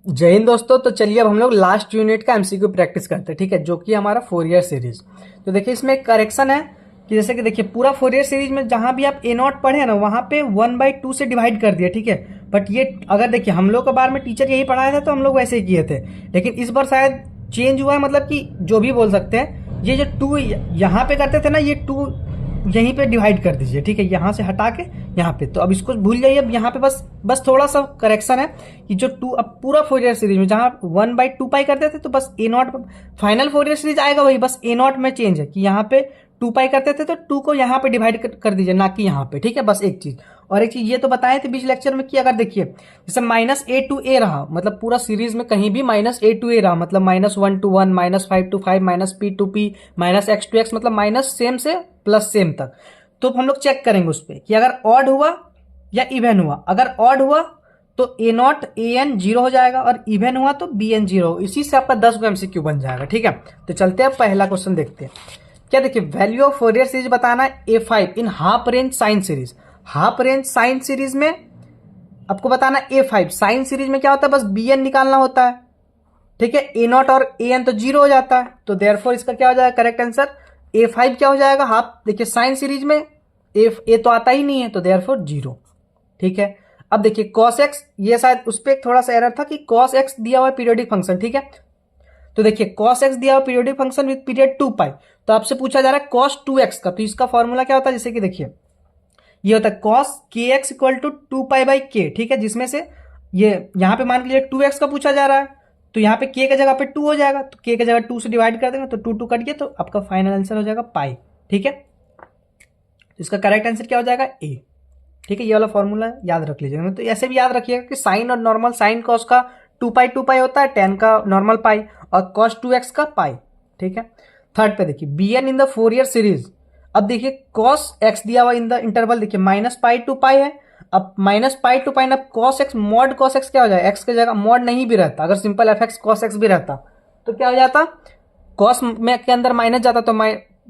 जय हिंद दोस्तों। तो चलिए अब हम लोग लास्ट यूनिट का एमसीक्यू प्रैक्टिस करते हैं, ठीक है, जो कि हमारा फोरियर सीरीज। तो देखिए इसमें एक करेक्शन है कि जैसे कि देखिए पूरा फोरियर सीरीज में जहां भी आप ए नॉट पढ़े ना वहां पे 1/2 से डिवाइड कर दिया, ठीक है। बट ये अगर देखिए हम लोग के बारे में टीचर यही पढ़ाया था तो हम लोग वैसे ही किए थे, लेकिन इस बार शायद चेंज हुआ है, मतलब कि जो भी बोल सकते हैं। ये जो 2 यहाँ पे करते थे ना, ये 2 यहीं पे डिवाइड कर दीजिए, ठीक है, यहाँ से हटा के यहाँ पे। तो अब इसको भूल जाइए। अब यहाँ पे बस थोड़ा सा करेक्शन है कि जो 2 अब पूरा फोरियर सीरीज में जहाँ 1/2 करते थे तो बस ए नॉट फाइनल फोरियर सीरीज आएगा वही, बस ए नॉट में चेंज है कि यहाँ पे 2 करते थे तो 2 को यहाँ पे डिवाइड कर दीजिए, ना कि यहाँ पे, ठीक है। बस एक चीज और एक चीज ये तो बताए थे बीच लेक्चर में कि अगर देखिए जैसे -a to a रहा, मतलब पूरा सीरीज में कहीं भी -a to a रहा, मतलब -1 to 1, -5 to 5, -p to p, -x to x, मतलब माइनस सेम से प्लस सेम तक। तो हम लोग चेक करेंगे उस पर कि अगर ऑड हुआ या इवन हुआ। अगर ऑड हुआ तो ए नॉट ए एन 0 हो जाएगा और इवन हुआ तो बी एन 0। इसी से आपका 10 गो एमसीक्यू बन जाएगा, ठीक है। तो चलते हैं पहला क्वेश्चन देखते हैं। क्या देखिए वैल्यू ऑफ फोरियर सीरीज बताना है A5 इन half range sine series. Half range sine series में आपको बताना A5। साइन सीरीज में क्या होता है, बस बी एन निकालना होता है, ठीक है। ए नॉट और ए एन तो 0 हो जाता है, तो देयरफॉर इसका क्या हो जाएगा करेक्ट आंसर A5 क्या हो जाएगा हाफ। देखिए साइन सीरीज में ए तो आता ही नहीं है तो देयरफॉर 0, ठीक है। अब देखिए cos x, ये शायद उस पर थोड़ा सा एरर था कि cos x दिया हुआ है पीरियोडिक फंक्शन, ठीक है। तो देखिए cos x दिया हुआ पीरियोडिक फंक्शन विद पीरियड 2 पाई, तो आपसे पूछा जा रहा है cos 2x का। तो इसका फॉर्मूला क्या होता है, जैसे कि देखिए ये होता है cos kx इक्वल टू 2 पाई/k, ठीक है। जिसमें से ये यहाँ पे मान के लिए 2x का पूछा जा रहा है, तो यहाँ पे k के जगह पे 2 हो जाएगा, तो k के जगह 2 से डिवाइड कर देंगे तो 2 कट गया, तो आपका फाइनल आंसर हो जाएगा पाई, ठीक है। तो इसका करेक्ट आंसर क्या हो जाएगा ए, ठीक है। ये वाला फॉर्मूला याद रख लीजिएगा। तो ऐसे भी याद रखिएगा कि साइन और नॉर्मल, साइन कॉस का 2 पाई होता है, टेन का नॉर्मल पाई और cos 2x का पाई, ठीक है। थर्ड पे देखिए B N in the Fourier series. अब देखिए cos x दिया हुआ इन द इंटरवल, देखिए -पाई टू पाई है। अब -पाई टू पाई, अब cos x mod cos x क्या हो जाएगा, x के जगह मॉड नहीं भी रहता, अगर सिंपल fx cos x भी रहता तो क्या हो जाता, cos में के अंदर माइनस जाता तो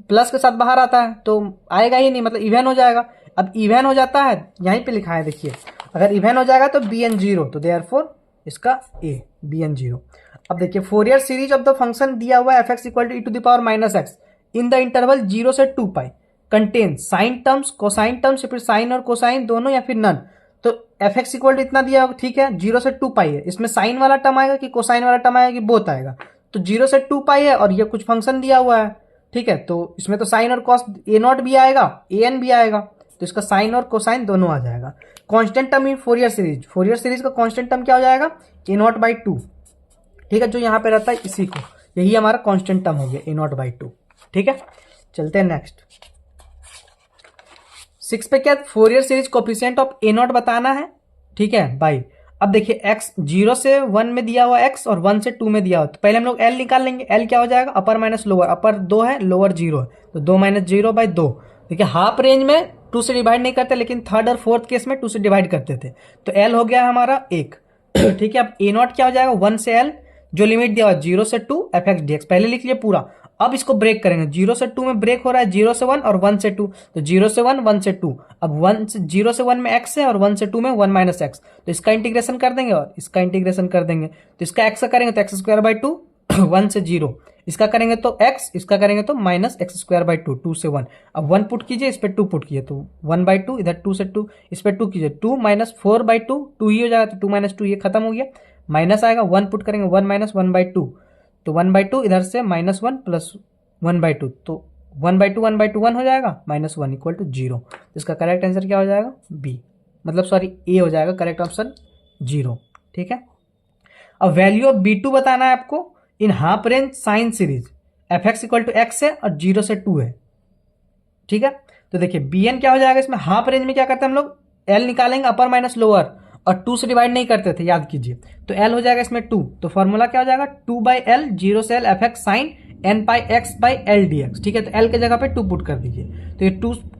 प्लस के साथ बाहर आता है तो आएगा ही नहीं, मतलब इवन हो जाएगा। अब इवन हो जाता है, यहीं पे लिखा है देखिए, अगर इवन हो जाएगा तो बी एन 0, तो देयरफॉर इसका ए बी एन 0। अब देखिए Fourier series of the function दिया हुआ है f x equal to e⁻−x in the interval 0 से 2 pi contain sine terms, cosine terms, या फिर साइन और कोसाइन दोनों या फिर नन। तो एफ एक्स इक्वल टू इतना दिया होगा, ठीक है, 0 से 2 पाई है। इसमें साइन वाला टर्म आएगा कि कोसाइन वाला टर्म आएगा कि बोथ आएगा। तो 0 से 2 पाई है और ये कुछ फंक्शन दिया हुआ है, ठीक है। तो इसमें तो साइन और कॉस ए नॉट भी आएगा, ए एन भी आएगा, तो इसका साइन और कोसाइन दोनों आ जाएगा। Constant term in Fourier series, Fourier series का कांस्टेंट टर्म क्या हो जाएगा a0/2, ठीक है, जो यहाँ पे रहता है इसी को, यही हमारा कांस्टेंट टर्म हो गया a0/2, ठीक है। चलते हैं नेक्स्ट 6 पे। क्या Fourier series coefficient of a0 बताना है, ठीक है भाई। अब देखिए x 0 से 1 में दिया हुआ x और 1 से 2 में दिया हुआ, तो पहले हम लोग l निकाल लेंगे। l क्या हो जाएगा अपर माइनस लोअर, अपर 2 है लोअर 0 है, तो 2 - 0/2। देखिए हाफ रेंज में 2 से डिवाइड नहीं करते, लेकिन थर्ड और फोर्थ केस में 2 से डिवाइड करते थे, तो l हो गया हमारा 1, ठीक है। अब a0 क्या हो जाएगा 1 से l, जो लिमिट दिया हुआ 0 से 2 fx dx, पहले लिख लिया पूरा। अब इसको ब्रेक करेंगे, 0 से 2 में ब्रेक हो रहा है 0 से 1 और 1 से 2, तो 0 से 1 1 से 2। अब 0 से 1 में x है और 1 से 2 में 1 - x, तो इसका इंटीग्रेशन कर देंगे और इसका इंटीग्रेशन कर देंगे। तो इसका x का करेंगे तो x²/2 1 से 0, इसका करेंगे तो x, इसका करेंगे तो -x²/2 2 से 1। अब 1 पुट कीजिए, इस पर 2 पुट कीजिए तो 1/2, इधर 2 से 2, इस पर 2 कीजिए 2 - 4/2 2 ही हो जाएगा, तो 2 - 2 ये खत्म हो गया, माइनस आएगा 1 पुट करेंगे 1 - 1/2, तो 1/2 इधर से -1 प्लस 1/2, तो 1/2 1/2 1 हो जाएगा, -1 इक्वल टू 0। इसका करेक्ट आंसर क्या हो जाएगा बी, मतलब सॉरी ए हो जाएगा करेक्ट ऑप्शन 0, ठीक है। अब वैल्यू ऑफ B2 बताना है आपको in half range sine series, F x equal to X है और 0 से 2 है, ठीक है। तो देखिए बी एन क्या हो जाएगा, इसमें हाफ रेंज में क्या करते हैं हम लोग एल निकालेंगे अपर माइनस लोअर, और 2 से डिवाइड नहीं करते थे, याद कीजिए। तो एल हो जाएगा इसमें 2, तो फॉर्मूला क्या हो जाएगा 2/l 0 से l F X sine n/x/l dx, ठीक है। तो l के जगह पे 2 पुट कर दीजिए, तो ये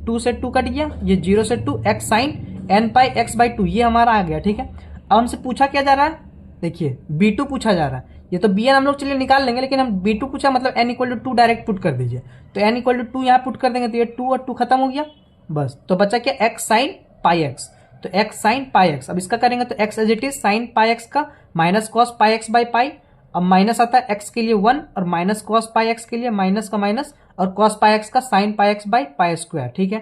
2 से 2 कट गया, ये 0 से 2 x साइन n/x/2 ये हमारा आ गया, ठीक है। अब हमसे पूछा क्या जा रहा है, देखिए B2 पूछा जा रहा है। ये तो bn हम लोग चलिए निकाल लेंगे, लेकिन हम B2 पूछा मतलब n = 2 डायरेक्ट पुट कर दीजिए, तो n = 2 यहाँ पुट कर देंगे, तो ये 2 और 2 खत्म हो गया, बस। तो बचा क्या x साइन पाई x, तो एक्स साइन पाई एक्स। अब इसका करेंगे तो x as it is sine pi x का minus cos pi x by pi. अब माइनस आता है एक्स के लिए 1 और माइनस कॉस पाई एक्स के लिए माइनस का माइनस और कॉस पाई एक्स का sign pi x by pi square. ठीक है,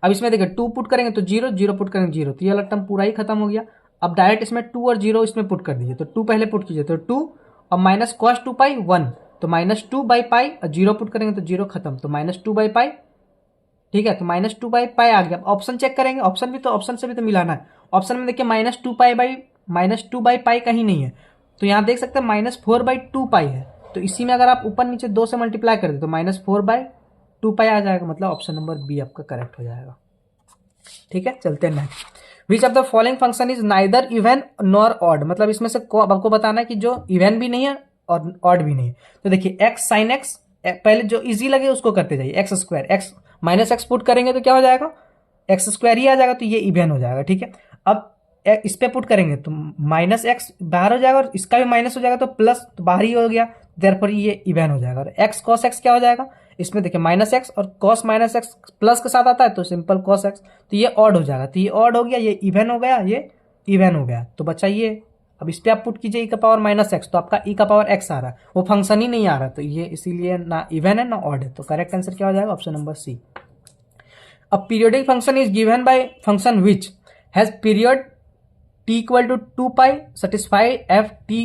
अब इसमें देखिए 2 पुट करेंगे तो 0, 0 पुट करेंगे 0, तो ये वाला टर्म पूरा ही खत्म हो गया। अब डायरेक्ट इसमें 2 और 0 इसमें पुट कर दीजिए, तो 2 पहले पुट कीजिए तो 2 और माइनस कॉस 2 पाई 1, तो माइनस 2 बाई पाई और 0 पुट करेंगे तो 0 खत्म, तो माइनस 2 बाई पाई। ठीक है, तो माइनस 2 बाई पाई आ गया। ऑप्शन चेक करेंगे, ऑप्शन से भी तो मिलाना है। ऑप्शन में देखिए माइनस 2 बाई पाई कहीं नहीं है, तो यहाँ देख सकते हैं माइनस 4 बाई 2 पाई है। तो इसी में अगर आप ऊपर नीचे 2 से मल्टीप्लाई कर दे तो माइनस 4 बाई 2 पाई आ जाएगा, मतलब ऑप्शन नंबर बी आपका करेक्ट हो जाएगा। ठीक है, चलते हैं next. Which of the following function is neither even nor odd, मतलब इसमें से आपको बताना है कि जो इवन भी नहीं है और ऑड भी नहीं है। तो देखिए एक्स साइन एक्स, पहले जो इजी लगे उसको करते जाइए। X square, x minus x put करेंगे तो क्या हो जाएगा, एक्स स्क्वायर ही आ जाएगा, तो ये इवन हो जाएगा। ठीक है, अब इस पे पुट करेंगे तो माइनस एक्स बाहर हो जाएगा और इसका भी माइनस हो जाएगा, तो प्लस तो बाहर ही हो गया, देयरफॉर ये इवन हो जाएगा। और एक्स कॉस एक्स क्या हो जाएगा, इसमें देखिए माइनस एक्स और कॉस माइनस एक्स प्लस के साथ आता है तो सिंपल कॉस एक्स, तो ये ऑड हो जाएगा, तो ये ऑड हो गया, ये इवन हो गया, ये इवन हो गया, तो बचा ये। अब इस पे आप पुट कीजिए ई का पावर माइनस एक्स, तो आपका ई का पावर एक्स आ रहा है, वो फंक्शन ही नहीं आ रहा, तो ये इसीलिए ना इवन है ना ऑड है, तो करेक्ट आंसर क्या हो जाएगा, option number C. A periodic function is given by function which has period t equal to 2 pi satisfy f t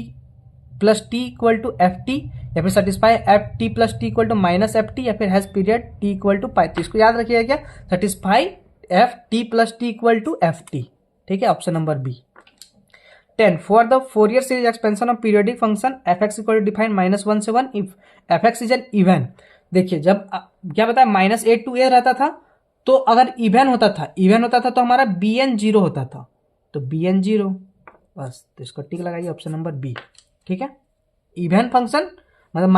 plus t equal to f t, या फिर satisfy f t plus t equal to minus f t, या फिर has period t equal to pi। तो इसको याद रखिएगा क्या, satisfy f t plus t equal to f t। ठीक है, option number B. 10 for the Fourier series expansion of periodic function f(x) equal to define -1 से 1 if f(x) is an even। देखिए जब क्या बताया माइनस ए टू ए रहता था, तो अगर इवन होता था तो हमारा बी एन 0 होता था, तो बी एन 0 बस, तो इसको टिक लगाइए, ऑप्शन नंबर बी। ठीक है, इवन फंक्शन मतलब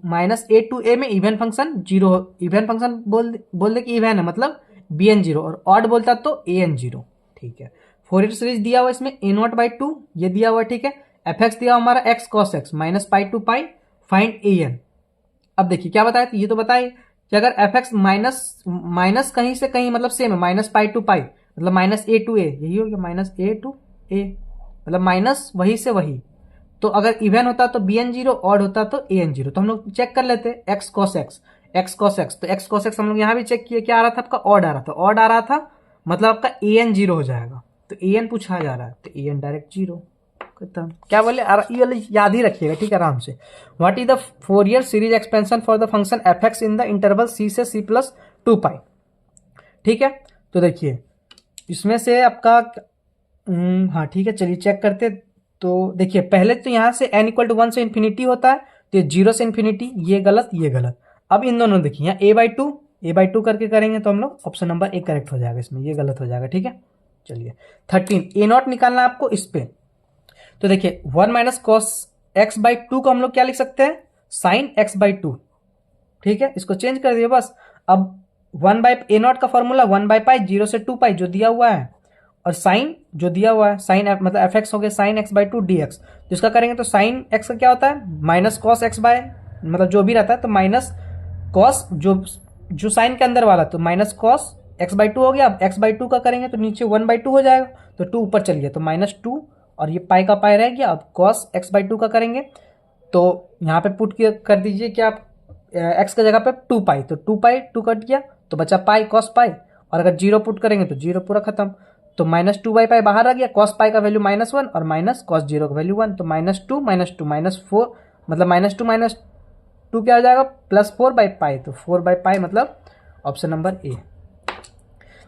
माइनस ए टू ए में इवन फंक्शन 0, इवन फंक्शन बोल दे कि इवन है मतलब बी एन 0, और ऑड बोलता तो ए एन 0। ठीक है, फोरियर सीरीज दिया हुआ इसमें ए नॉट बाई 2 ये दिया हुआ। ठीक है, एफ एक्स दिया हुआ हमारा X cos X minus pi to pi, find A N. अब देखिए क्या बताया, ये तो बताए कि अगर एफ एक्स माइनस कहीं से कहीं मतलब सेम है, माइनस पाई टू पाई मतलब माइनस ए टू ए, यही हो गया माइनस ए टू ए, मतलब माइनस वही से वही। तो अगर इवन होता तो बी एन 0, ऑड होता तो ए एन 0। तो हम लोग चेक कर लेते एक्स कॉस एक्स, तो एक्स कॉस एक्स हम लोग यहाँ भी चेक किए, क्या आ रहा था आपका, ऑड आ रहा था, मतलब आपका ए एन 0 हो जाएगा, तो ए एन पूछा जा रहा है, तो ए एन डायरेक्ट 0 खत्म। क्या बोले, ये वाले याद ही रखिएगा, ठीक है, आराम से। What is the Fourier series expansion for the function f x in the interval c से सी प्लस 2 पाई। ठीक है, तो देखिए इसमें से आपका हाँ ठीक है, चलिए चेक करते। तो देखिए पहले तो यहाँ से n इक्वल टू 1 से इन्फिनिटी होता है, तो ये 0 से इन्फिनिटी, ये गलत ये गलत। अब इन दोनों देखिए यहाँ a बाई टू करके करेंगे तो हम लोग ऑप्शन नंबर ए करेक्ट हो जाएगा, इसमें ये गलत हो जाएगा। ठीक है, चलिए 13 ए नॉट निकालना है आपको इस पे। तो देखिए 1 माइनस कॉस एक्स बाई 2 को हम लोग क्या लिख सकते हैं, साइन एक्स बाई 2। ठीक है, इसको चेंज कर दिए बस। अब 1 बाई ए नॉट का फॉर्मूला 1 बाई पाई 0 से 2 पाई जो दिया हुआ है, और साइन जो दिया हुआ है साइन मतलब एफ एक्स हो गया sine x by 2 D x. तो इसका करेंगे तो साइन एक्स का क्या होता है, माइनस कॉस एक्स बाय मतलब जो भी रहता है, तो माइनस कॉस जो साइन के अंदर वाला, तो माइनस कॉस एक्स बाई 2 हो गया। अब एक्स बाई 2 का करेंगे तो नीचे 1 बाई 2 हो जाएगा, तो 2 ऊपर चल गया, तो माइनस 2 और ये पाई का पाई रह गया। अब कॉस एक्स बाई 2 का करेंगे तो यहाँ पे पुट कर दीजिए कि आप एक्स की जगह पे 2 पाई, तो 2 पाई 2 कट गया तो बचा पाई कॉस पाई, और अगर 0 पुट करेंगे तो 0 पूरा खत्म, तो माइनस 2 बाई पाई बाहर आ गया, कॉस पाई का वैल्यू -1 और माइनस कॉस 0 का वैल्यू 1, तो -2 -4 मतलब -2 क्या हो जाएगा, +4 बाई पाई, तो 4 बाई पाई मतलब ऑप्शन नंबर ए।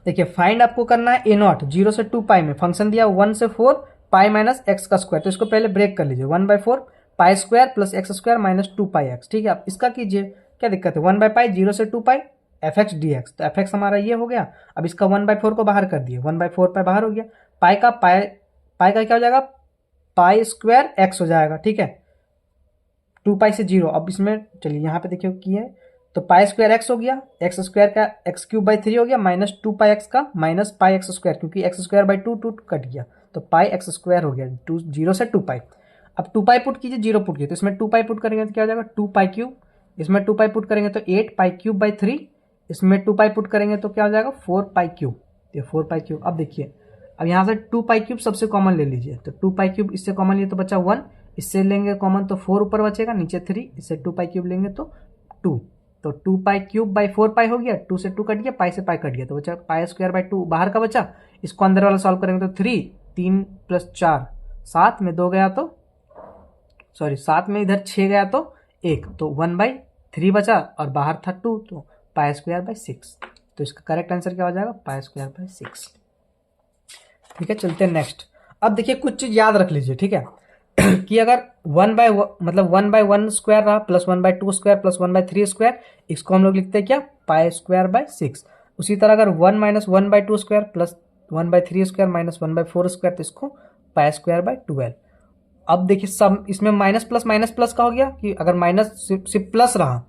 देखिए फाइंड आपको करना है ए नॉट 0 से 2 पाई में, फंक्शन दिया 1 से 4 पाई माइनस एक्स का स्क्वायर, तो इसको पहले ब्रेक कर लीजिए, 1/4 pi square plus x square minus 2 पाई एक्स। ठीक है, आप इसका कीजिए, क्या दिक्कत है, 1 बाई पाई 0 से 2 पाई एफ एक्स डी एक्स, तो एफ एक्स हमारा ये हो गया। अब इसका 1/4 को बाहर कर दिए, 1/4 पाई बाहर हो गया, पाई का क्या हो जाएगा, पाई स्क्वायर एक्स हो जाएगा। ठीक है, 2 पाई से 0। अब इसमें चलिए यहाँ पे देखिए की है, तो पाई स्क्वायर एक्स हो गया, एक्स स्क्वायर का एक्स क्यूब बाई 3 हो गया, माइनस 2 पाई एक्स का माइनस पाई एक्स स्क्वायर, क्योंकि एक्स स्क्वायर बाई 2 कट गया, तो पाई एक्स स्क्वायर हो गया 0 से 2 पाई। अब 2 पाई पुट कीजिए, 0 पुट कीजिए, तो इसमें 2 पाई पुट करेंगे तो क्या हो जाएगा, 2 पाई क्यूब, इसमें 2 पाई पुट करेंगे तो 8 पाई क्यूब बाई 3, इसमें 2 पाई पुट करेंगे तो क्या हो जाएगा 4 पाई क्यूब। तो ये 4 पाई क्यूब। अब देखिए, अब यहाँ से 2 पाई क्यूब सबसे कॉमन ले लीजिए, तो 2 पाई क्यूब इससे कॉमन लिए तो बचा 1, इससे लेंगे कॉमन तो 4 ऊपर बचेगा, नीचे 3, इससे 2 पाई क्यूब लेंगे तो 2, तो 2 पाई क्यूब/4 पाई हो गया, 2 से 2 कट गया, पाई से पाई कट गया, तो बचा पाई² 2 बाहर का बचा। इसको अंदर वाला सॉल्व करेंगे तो 3 + 4 7 में 2 गया तो सॉरी 7 में इधर 6 गया तो 1, तो 1/3 बचा और बाहर था 2, तो पाई² 6। तो इसका करेक्ट आंसर क्या हो जाएगा, पाई²/6। ठीक है, चलते हैं नेक्स्ट। अब देखिए कुछ चीज याद रख लीजिए, ठीक है कि अगर 1/1 रहा प्लस 1/2² प्लस 1/3², इसको हम लोग लिखते हैं क्या, पाई²/6। उसी तरह अगर 1 - 1/2² प्लस 1/3² माइनस 1/4², तो इसको पाई²/12। अब देखिए सब इसमें माइनस प्लस का हो गया कि अगर माइनस सिर्फ प्लस रहा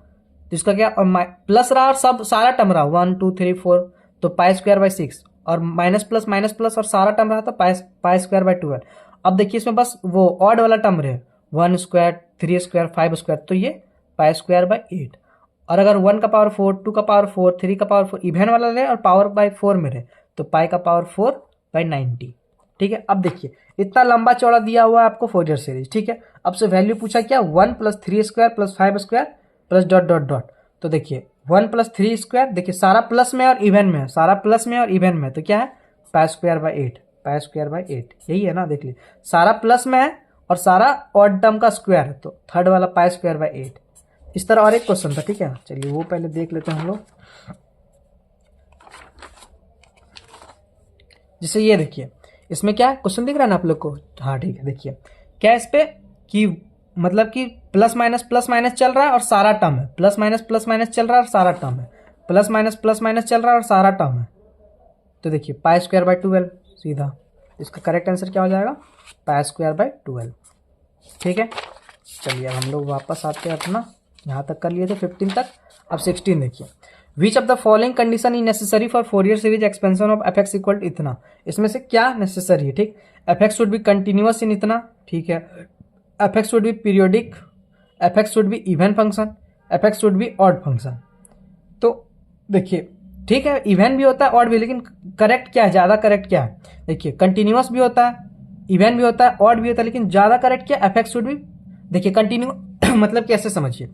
तो इसका क्या, और प्लस रहा और सब सारा टर्म रहा 1 2 3 4, तो पाई²/6, और माइनस प्लस और सारा टर्म रहा तो पाई²/12। अब देखिए इसमें बस वो ऑड वाला टर्म रहे 1², 3², 5², तो ये पाई²/8। और अगर 1 का पावर 4, 2 का पावर 4, 3 का पावर 4 इवेन वाला रहे और पावर बाय 4 में रहे, तो पाई का पावर 4/90। ठीक है, अब देखिए इतना लंबा चौड़ा दिया हुआ है आपको फोरियर सीरीज। ठीक है, अब से वैल्यू पूछा क्या, 1 + 3² + 5² प्लस डॉट डॉट डॉट। तो देखिए 1 + 3², देखिए सारा प्लस में और इवन में है, सारा प्लस में और इवन में, तो क्या है पाई²/8, पाई²/8 यही है ना। देख लीजिए सारा प्लस में है और सारा ऑड टर्म का स्क्वायर है, तो थर्ड वाला पाई²/8। इस तरह और एक क्वेश्चन था, ठीक है, चलिए वो पहले देख लेते हैं हम लोग। जैसे ये देखिए इसमें क्या है, क्वेश्चन दिख रहा है ना आप लोग को, हाँ ठीक है। देखिए क्या इस पे कि मतलब कि प्लस माइनस चल रहा है और सारा टर्म है, प्लस माइनस चल रहा है और सारा टर्म है, प्लस माइनस चल रहा है और सारा टर्म है, तो देखिए पाई²/12 सीधा। इसका करेक्ट आंसर क्या हो जाएगा, पाई²/12। ठीक है, चलिए अब हम लोग वापस आते हैं अपना, यहाँ तक कर लिए थे 15 तक। अब 16 देखिए, which of the following condition is necessary for Fourier series expansion of f(x) equal to इतना। इसमें से क्या नेसेसरी है, ठीक, f(x) शुड बी कंटिन्यूअस इन इतना, ठीक है, f(x) should be periodic, f(x) should be even function, f(x) should be odd function. तो देखिए ठीक है, इवन भी होता है ऑड भी, लेकिन करेक्ट क्या है, ज़्यादा करेक्ट क्या है, देखिए कंटिन्यूअस भी होता है, इवन भी होता है, ऑड भी होता है, लेकिन ज़्यादा करेक्ट क्या, f(x) शुड बी, देखिए कंटिन्यू मतलब कैसे समझिए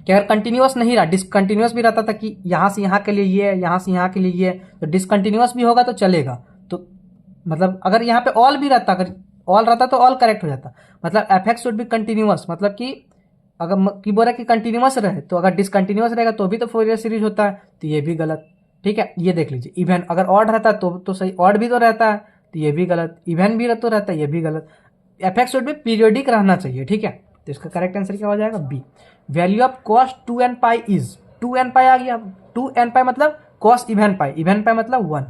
कि अगर कंटिन्यूअस नहीं रहा, डिसकंटिन्यूअस भी रहता था कि यहाँ से यहाँ के लिए ये है, यहाँ से यहाँ के लिए ये है, तो डिसकंटिन्यूअस भी होगा तो चलेगा। तो मतलब अगर यहाँ पे ऑल भी रहता, अगर ऑल रहता तो ऑल करेक्ट हो जाता। मतलब f(x) शुड बी कंटिन्यूअस, मतलब कि अगर की बोला कि कंटिन्यूअस रहे, तो अगर डिसकंटिन्यूअस रहेगा तो भी तो फोरियर सीरीज होता है, तो ये भी गलत। ठीक है, ये देख लीजिए, इवन अगर ऑड रहता है तो सही, ऑड भी तो रहता है तो ये भी गलत, इवन भी तो रहता है ये भी गलत। f(x) शुड बी पीरियोडिक रहना चाहिए। ठीक है, तो इसका करेक्ट आंसर क्या हो जाएगा, B. Value of cos 2n pi is, 2n pi आ गया, 2n पाई मतलब कॉस इवन पाई मतलब 1।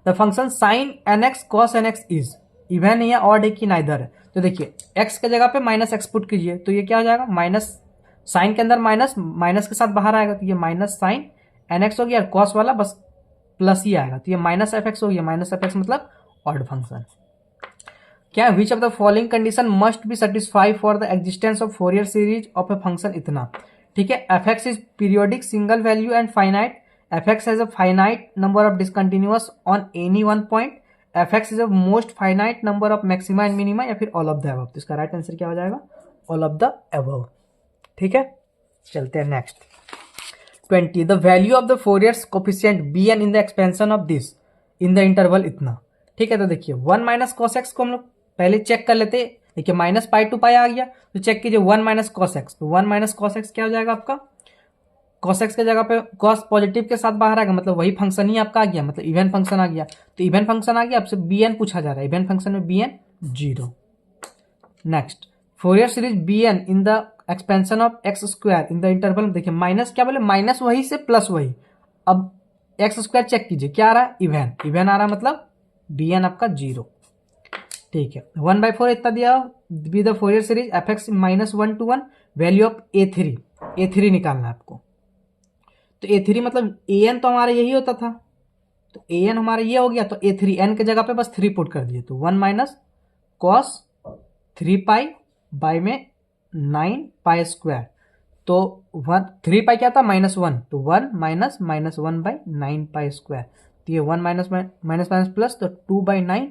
The function sine nx cos nx is, even है या ऑड है कि नाइदर है। तो देखिए x के जगह पे -x पुट कीजिए, तो ये क्या हो जाएगा, माइनस साइन के अंदर माइनस के साथ बाहर आएगा, तो ये माइनस साइन nx हो गया, कॉस वाला बस प्लस ही आएगा, तो ये -fx हो गया, -fx मतलब ऑड फंक्शन। क्या विच of the following condition must be satisfy for the existence of Fourier series of a function इतना। ठीक है, f(x) is periodic single value and finite, f(x) has a finite number of discontinuous on any one point, f(x) is a most finite number of maxima and minima, या फिर all of the above. तो इसका right answer क्या हो जाएगा, all of the above. ठीक है, चलते हैं next. 20 the value of the Fourier's coefficient bn in the expansion of this in the interval इतना। ठीक है, तो देखिए 1 - cos x को हम लोग पहले चेक कर लेते। देखिए -π to π आ गया, तो चेक कीजिए 1 - cos x, तो 1 - cos x क्या हो जाएगा आपका, cos x के जगह पे cos पॉजिटिव के साथ बाहर आएगा, मतलब वही फंक्शन ही आपका आ गया, मतलब इवन फंक्शन आ गया, तो इवन फंक्शन आ गया, आपसे bn पूछा जा रहा है, इवन फंक्शन में bn 0। Next, Fourier series bn in the expansion of x² in the interval, देखिए माइनस क्या बोले, माइनस वही से प्लस वही। अब x² चेक कीजिए क्या आ रहा है, इवन आ रहा है, मतलब bn आपका 0। ठीक है, 1/4 इतना दिया, be the Fourier series f(x) -1 to 1 value of a3 निकालना है आपको। तो a3 मतलब an तो हमारा यही होता था, तो an हमारा ये हो गया, तो a3 n के जगह पे बस 3 पुट कर दिए, तो 1 - cos 3π बाय में 9π², तो 3π क्या था, -1, तो 1 - -1/9π², तो ये 1 माइनस माइनस प्लस, तो 2/9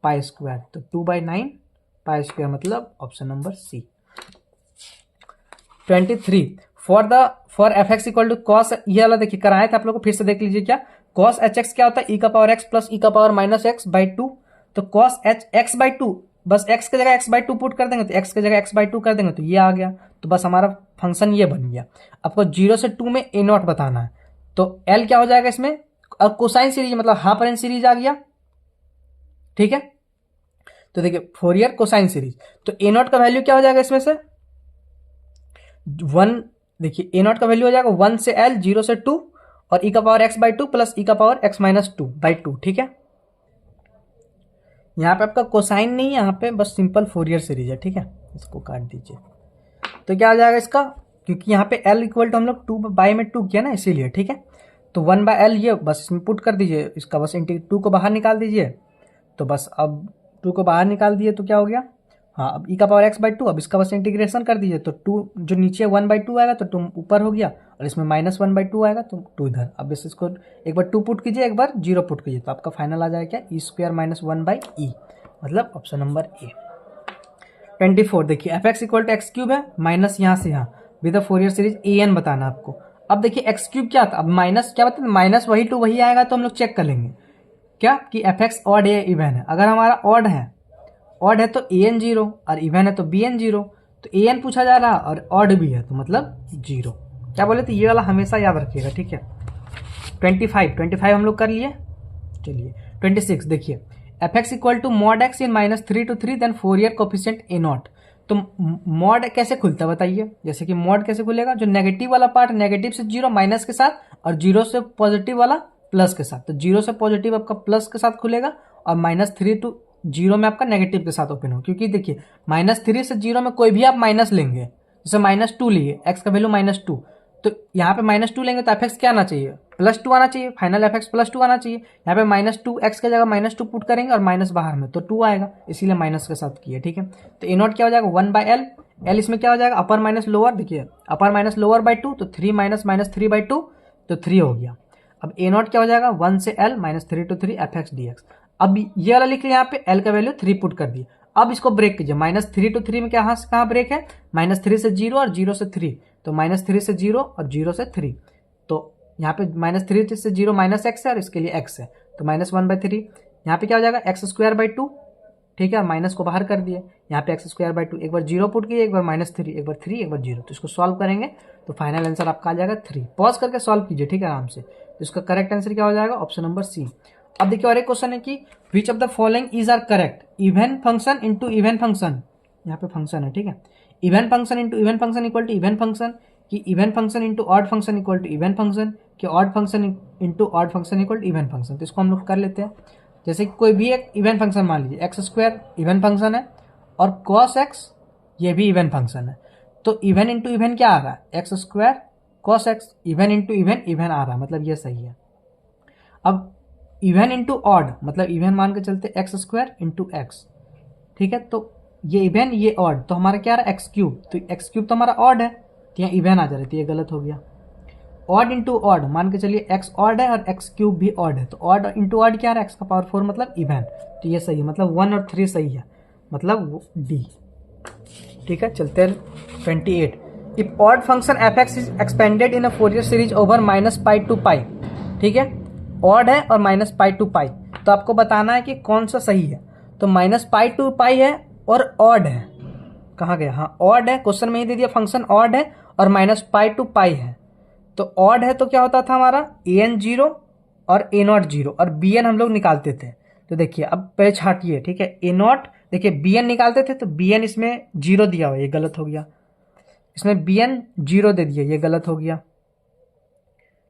पाई स्क्वायर, तो 2/9 पाई स्क्वायर मतलब option number C. 23 for F x equal to cos, ये वाला देखिए कराए थे आप लोग को, फिर से देख लीजिए क्या कॉस एच एक्स क्या होता है, ई का पावर एक्स प्लस ई का power minus x by two. तो cos h x by two, बस एक्स की जगह एक्स बाई टू पुट कर देंगे, तो एक्स की जगह एक्स बाई टू कर देंगे, तो ये आ गया। तो बस हमारा फंक्शन ये बन गया। आपको 0 से 2 में ए नॉट बताना है, तो एल क्या हो जाएगा इसमें, और कोसाइन सीरीज मतलब हाफ रेंज सीरीज आ गया, ठीक है। तो देखिए फोरियर कोसाइन सीरीज, तो ए नॉट का वैल्यू क्या हो जाएगा इसमें से 1, देखिए ए नॉट का वैल्यू हो जाएगा 1 से एल, 0 से 2 और ई का power x by two plus e का power x minus two by two, ठीक है। यहाँ पे आपका कोसाइन नहीं है, यहाँ पे बस सिंपल फोरियर सीरीज है, ठीक है। इसको काट दीजिए, तो क्या आ जाएगा इसका, क्योंकि यहाँ पे एल इक्वल टू हम लोग 2 बाई में 2 किया ना, इसीलिए, ठीक है। तो 1/L ये बस इसमें पुट कर दीजिए, इसका बस 2 को बाहर निकाल दीजिए। तो बस अब 2 को बाहर निकाल दिए तो क्या हो गया, हाँ अब ई का पावर एक्स बाई टू, अब इसका बस इंटीग्रेशन कर दीजिए, तो 2 जो नीचे 1/2 आएगा तो 2 ऊपर हो गया, और इसमें -1/2 आएगा तो 2 इधर। अब इसको एक बार 2 पुट कीजिए, एक बार 0 पुट कीजिए, तो आपका फाइनल आ जाएगा क्या, E² - 1/E, मतलब ऑप्शन नंबर ए। 24 देखिए F x equal to X cube है, माइनस यहाँ से यहाँ with Fourier series A N बताना आपको। अब देखिए एक्स क्यूब क्या था, अब माइनस क्या बताते, माइनस वही टू वही आएगा, तो हम लोग चेक कर लेंगे क्या कि एफ एक्स ऑड है इवन है। अगर हमारा ऑड है तो ए एन 0 और इवन है तो बी एन 0, तो ए एन पूछा जा रहा और ऑड भी है तो मतलब 0। क्या बोले, तो ये वाला हमेशा याद रखिएगा, ठीक है। 25 हम लोग कर लिए। चलिए 26 देखिए F x equal to mod X in -3 to 3 then Fourier coefficient A naught. तो मॉड कैसे खुलता है बताइए, जैसे कि मॉड कैसे खुलेगा, जो नेगेटिव वाला पार्ट नेगेटिव से 0 माइनस के साथ और 0 से पॉजिटिव वाला प्लस के साथ, तो 0 से पॉजिटिव आपका प्लस के साथ खुलेगा और -3 to 0 में आपका नेगेटिव के साथ ओपन हो। क्योंकि देखिए -3 से 0 में कोई भी आप माइनस लेंगे, जैसे -2 लिए, एक्स का वैल्यू -2, तो यहाँ पे -2 लेंगे तो एफ एक्स क्या आना चाहिए, +2 आना चाहिए, फाइनल एफ एक्स +2 आना चाहिए। यहाँ पे -2 एक्स की जगह -2 पुट करेंगे और माइनस बाहर में तो 2 आएगा, इसीलिए माइनस के साथ किए, ठीक है। तो ए नॉट क्या हो जाएगा 1/L, एल इसमें क्या हो जाएगा अपर माइनस लोअर, देखिए अपर माइनस लोअर बाई 2, तो 3 - 3/2 तो 3 हो गया। अब ए नॉट क्या हो जाएगा 1 से L -3 to 3 F x D x. अब ये वाला लिख लिया, यहाँ पे L का वैल्यू 3 पुट कर दिए। अब इसको ब्रेक कीजिए, -3 to 3 में क्या कहाँ ब्रेक है, -3 से 0 और 0 से 3, तो -3 से 0 और 0 से 3, तो यहाँ पे -3 से 0 -x है और इसके लिए x है, तो -1/3। यहाँ पे क्या हो जाएगा x²/2, ठीक है, माइनस को बाहर कर दिए, यहाँ पे x²/2, एक बार 0 पुट किए, एक बार -3, एक बार 3, एक बार 0, तो इसको सॉल्व करेंगे तो फाइनल आंसर आपका आ जाएगा 3। पॉज करके सॉल्व कीजिए, ठीक है, आराम से। तो इसका करेक्ट आंसर क्या हो जाएगा ऑप्शन नंबर सी। अब देखिए और एक क्वेश्चन है कि which of the following is are correct, even function into even function, यहाँ पे फंक्शन है, ठीक है, even function into even function equal to even function, कि even function into odd function equal to even function, कि odd function into odd function equal to even function. तो इसको हम लोग कर लेते हैं, जैसे कि कोई भी एक इवन फंक्शन मान लीजिए x² इवन फंक्शन है और cos x ये भी इवन फंक्शन है, तो इवन इंटू इवन क्या आ रहा है x² cos x, even into even even आ रहा है, मतलब ये सही है। अब इवन इंटू ऑड मतलब इवन मान के चलते x² इंटू एक्स, ठीक है, तो ये इवन ये ऑड, तो हमारा क्या आ रहा है x³, तो x³ तो हमारा ऑड है, तो यहाँ इवन आ जा रही थी, ये गलत हो गया। ऑड इंटू ऑड मान के चलिए x ऑड है और x³ भी ऑड है, तो ऑड इंटू ऑड क्या आ रहा है x का पावर 4 मतलब इवन, तो ये सही है, मतलब 1 और 3 सही है, मतलब डी, ठीक है। चलते हैं 28 if odd function f x is expanded in a Fourier series over -π to π, ठीक है, ऑड है और -π to π, तो आपको बताना है कि कौन सा सही है। तो -π to π है और ऑड है, कहाँ गया, हाँ ऑड है, क्वेश्चन में ही दे दिया फंक्शन ऑड है और -π to π है। तो ऑड है तो क्या होता था हमारा an 0 और a0 0 और bn हम लोग निकालते थे। तो देखिए अब पहले छाटिए, ठीक है, a0 देखिए bn निकालते थे तो bn इसमें 0 दिया हुआ, ये गलत हो गया, इसमें bn 0 दे दिया, ये गलत हो गया,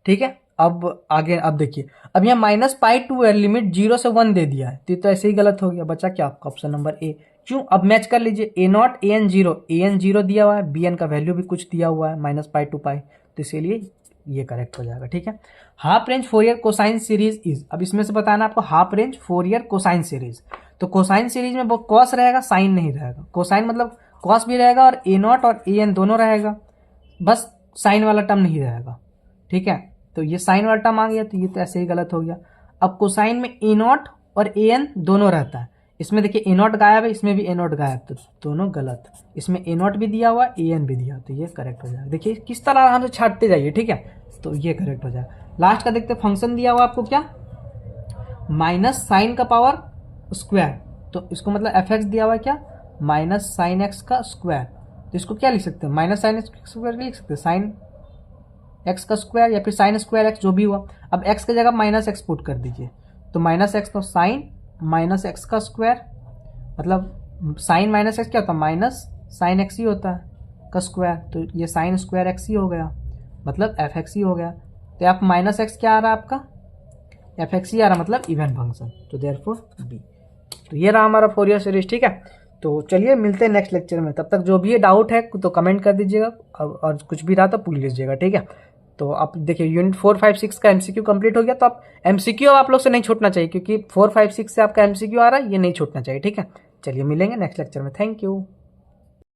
ठीक है। अब आगे अब देखिए, अब यहाँ -π to है, लिमिट 0 से 1 दे दिया है, तो ऐसे ही गलत हो गया, बचा क्या आपका ऑप्शन नंबर ए। क्यों, अब मैच कर लीजिए, a0 an 0 दिया हुआ है, bn का वैल्यू भी कुछ दिया हुआ है -π to π, तो इसीलिए ये करेक्ट हो जाएगा, ठीक है। Half range Fourier cosine series is, अब इसमें से बताना आपको half range Fourier cosine series, तो कोसाइन सीरीज में वो कॉस रहेगा साइन नहीं रहेगा, कोसाइन मतलब कॉस भी रहेगा और a0 और an दोनों रहेगा, बस साइन वाला टर्म नहीं रहेगा, ठीक है। तो ये साइन वाला टर्म आ गया, तो ये तो ऐसे ही गलत हो गया। अब कोसाइन में ए नॉट और ए एन दोनों रहता है। इसमें देखिए ए नॉट गायब है, इसमें भी ए नॉट गायब, तो दोनों गलत। इसमें ए नॉट भी दिया हुआ, ए एन भी दिया, तो ये करेक्ट हो जाएगा। देखिए किस तरह आराम से छाटते जाइए, ठीक है, तो ये करेक्ट हो जाएगा। लास्ट का देखते फंक्शन दिया हुआ आपको क्या, माइनस साइन का पावर स्क्वायर, तो इसको मतलब एफ एक्स दिया हुआ है क्या, माइनस साइन एक्स का स्क्वायर, तो इसको क्या लिख सकते हैं, माइनस साइन एक्स का स्क्वायर लिख सकते हैं, साइन एक्स का स्क्वायर या फिर साइन स्क्वायर एक्स, जो भी हुआ। अब एक्स की जगह माइनस एक्स पुट कर दीजिए, तो माइनस एक्स तो साइन माइनस एक्स का स्क्वायर, मतलब साइन माइनस एक्स क्या होता है, माइनस साइन एक्स ही होता है का स्क्वायर, तो ये साइन स्क्वायर एक्स ही हो गया, मतलब एफ एक्स ही हो गया। तो आप माइनस एक्स क्या आ रहा है आपका, एफ एक्स ही आ रहा, मतलब इवन फंक्शन, तो देयरफॉर बी। तो ये रहा हमारा फोरियर सीरीज, ठीक है। तो चलिए मिलते हैं नेक्स्ट लेक्चर में, तब तक जो भी ये डाउट है तो कमेंट कर दीजिएगा, और कुछ भी रहा तो पूछ लीजिएगा, ठीक है। तो आप देखिए यूनिट 4, 5, 6 का एमसीक्यू कंप्लीट हो गया, तो आप एमसीक्यू आप लोग से नहीं छूटना चाहिए, क्योंकि 4, 5, 6 से आपका एमसीक्यू आ रहा है, ये नहीं छूटना चाहिए, ठीक है। चलिए मिलेंगे नेक्स्ट लेक्चर में, थैंक यू।